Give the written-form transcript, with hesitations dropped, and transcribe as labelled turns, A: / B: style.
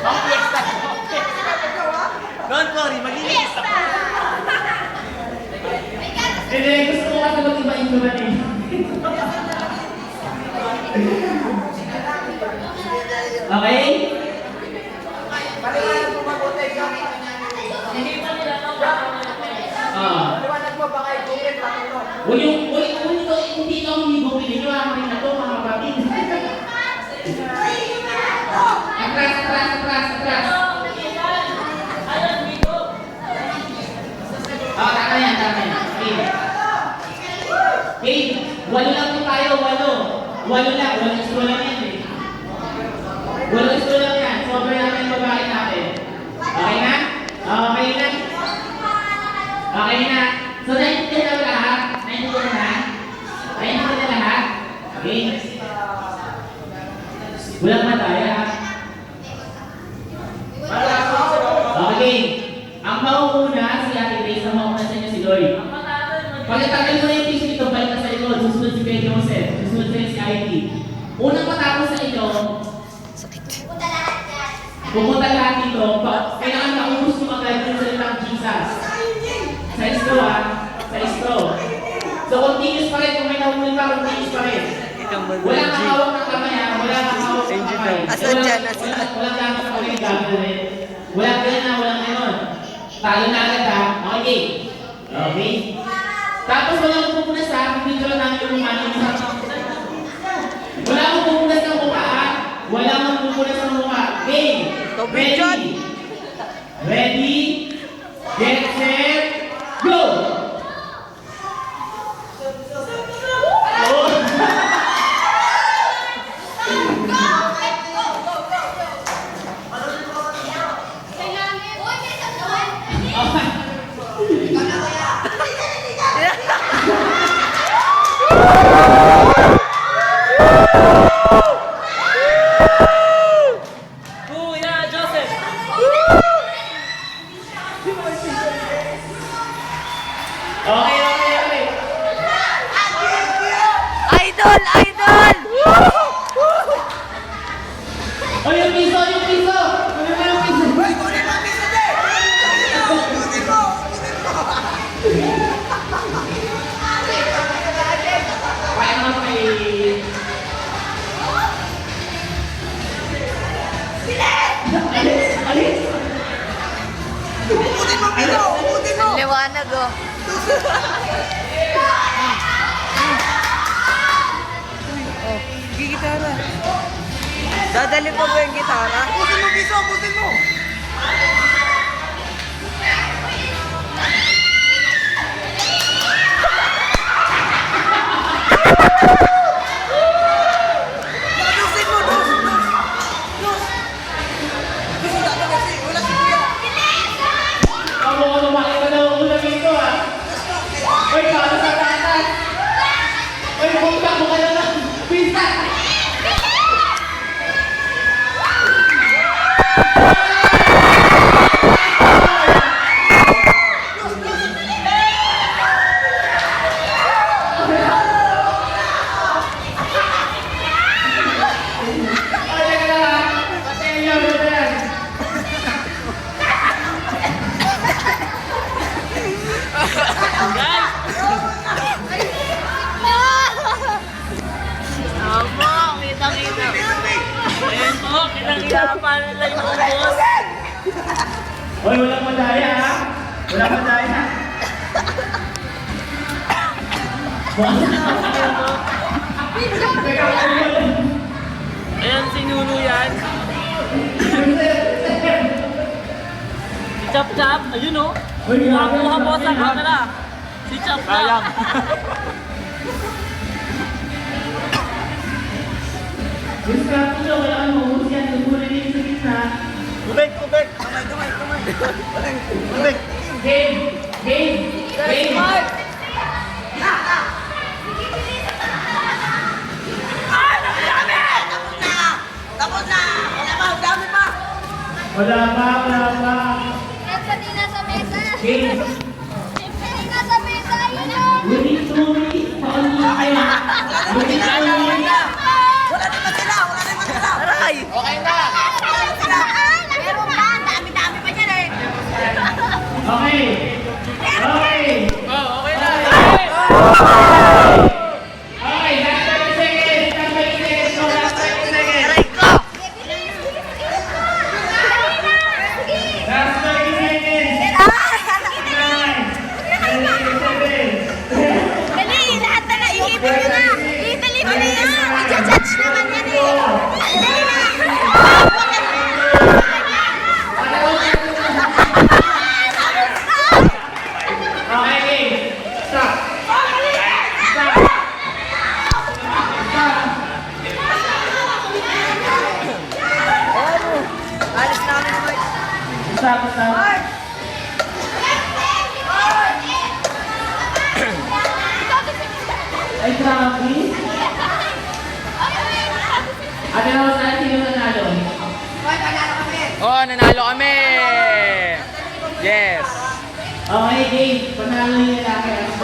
A: Ang fiesta. Don't worry, magiging isa pa.
B: Hindi, gusto ko kasi mag-iba-iba ba din. Okay?
A: Paliwanag mo mabuti ka.
C: Hindi pa nila
A: Paliwanag mo baka i-google pa ito.
B: Hindi ito ang higupin ninyo. Ako rin na ito, mga kapatid. Atras. Tama yan. Okay, 8 lang po tayo, 8 lang, 8 isko lang yan eh. 8 isko lang yan, sobrang natin yung babae natin. Okay na? Okay na? Okay na. So, naintindihan na lahat? Naintindihan na lahat? Okay. Walang madaya ha? Okay. Ang mauuna si Ate Grace, ang mauuna sa inyo si Lloyd. Pagkatagal mo na yung piso nito, balik na sa likod. Susunod si Pedro Joseph. Susunod sa si IT. Unang matapos sa inyo, pumunta lahat dito. Kailangan maubos mo agad yung salitang Jesus. Sa istro ha? Sa istro. So continuous pa rin. Kung may nahuli pa, continuous pa rin. Wala kang hawak ng kamay ha? Wala kang hawak ng kamay.
D: Asan dyan?
B: Walang gamit na ulit gagawin. Walang ganyan, walang ganon. Talo na agad ha? Okay. Okay? Tapos wala akong pupunas ha? Pipicture lang namin yung mukha niyo. Wala akong pupunas ng mukha ha? Wala akong pupunas ng mukha. Okay. Ready? Get set? Go!
C: Kuya Joseph!
B: Okay.
D: Idol!
B: Oh, yung piso! Ano ba yung piso? Kaya naman kay... Alis!
D: Liwanag oh. Gitara. Dadali pa ba yung gitara?
A: Butin mo!
B: Ako makita na ang ulam ito ah! Uy, paano sa tatas? Uy, pumunta mo ka na lang! Pista!
C: Ayan po, kinakita pa nila yung boss.
B: Uy, walang madaya ha? Walang madaya.
C: Ayan si Nunu yan. Si Chap Chap, ayun o. Nakakuha po sa camera. Si Chap Chap.
B: Gusto ko wala kang mahus yan. Tumulan din sa gitna.
A: Tubig!
B: Game! Wala pa.
E: Nasa di nasa mesa.
B: Game!
E: Siyempre di nasa mesa. Yun o.
B: Tuli! Paano
D: Aray!
A: Okay na!
E: Nasa mesa.
B: Okay. Okay.
C: Oh, okay na.
B: Okay, last 30 seconds. Last 30 seconds. No, last 30 seconds. Last 30 seconds. 9, 10, 7.
E: Dali, lahat na na. Ihipin mo na. Ihipin mo na yan. I-judge naman yan eh. Dali na.
B: Okay, game. Stop. Stop.
D: Alis na kami boy.
B: Stop. Stop. Ay, grabe. Ate Rose, sino nanalo?
C: Oh, nanalo kami. Yes.
B: Okay, game. Panalo yung lalaki.